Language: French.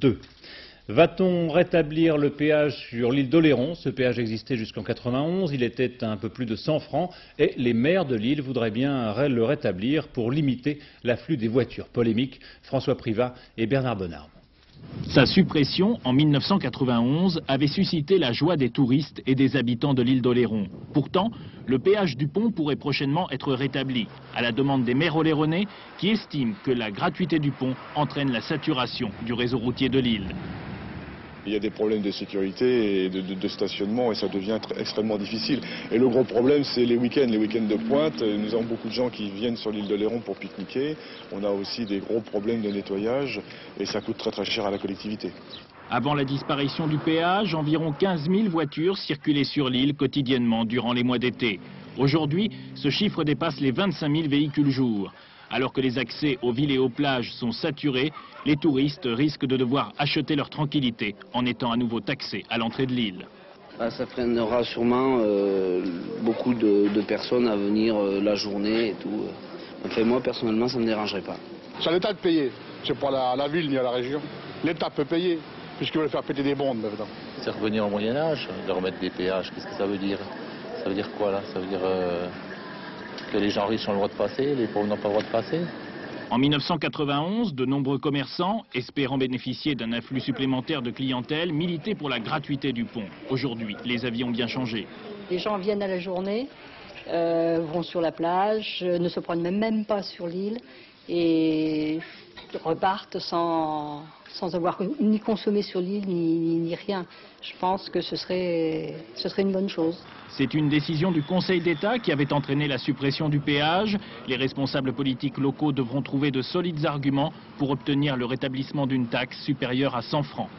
2. Va-t-on rétablir le péage sur l'île d'Oléron? Ce péage existait jusqu'en 91, il était un peu plus de 100 francs et les maires de l'île voudraient bien le rétablir pour limiter l'afflux des voitures. Polémique, François Privat et Bernard Bonnard. Sa suppression en 1991 avait suscité la joie des touristes et des habitants de l'île d'Oléron. Pourtant, le péage du pont pourrait prochainement être rétabli, à la demande des maires oléronais qui estiment que la gratuité du pont entraîne la saturation du réseau routier de l'île. Il y a des problèmes de sécurité et de stationnement et ça devient extrêmement difficile. Et le gros problème, c'est les week-ends de pointe. Nous avons beaucoup de gens qui viennent sur l'île d'Oléron pour pique-niquer. On a aussi des gros problèmes de nettoyage et ça coûte très cher à la collectivité. Avant la disparition du péage, environ 15 000 voitures circulaient sur l'île quotidiennement durant les mois d'été. Aujourd'hui, ce chiffre dépasse les 25 000 véhicules jour. Alors que les accès aux villes et aux plages sont saturés, les touristes risquent de devoir acheter leur tranquillité en étant à nouveau taxés à l'entrée de l'île. Ça freinera sûrement beaucoup de personnes à venir la journée et tout. Enfin, moi, personnellement, ça ne me dérangerait pas. C'est à l'État de payer. C'est pas la ville ni à la région. L'État peut payer, puisqu'il veut faire péter des bondes maintenant. C'est revenir au Moyen-Âge, de remettre des péages. Qu'est-ce que ça veut dire? Ça veut dire quoi là? Ça veut dire que les gens riches ont le droit de passer, les pauvres n'ont pas le droit de passer? En 1991, de nombreux commerçants, espérant bénéficier d'un afflux supplémentaire de clientèle, militaient pour la gratuité du pont. Aujourd'hui, les avis ont bien changé. Les gens viennent à la journée, vont sur la plage, ne se promènent même pas sur l'île et repartent sans avoir ni consommé sur l'île ni rien. Je pense que ce serait une bonne chose. C'est une décision du Conseil d'État qui avait entraîné la suppression du péage. Les responsables politiques locaux devront trouver de solides arguments pour obtenir le rétablissement d'une taxe supérieure à 100 francs.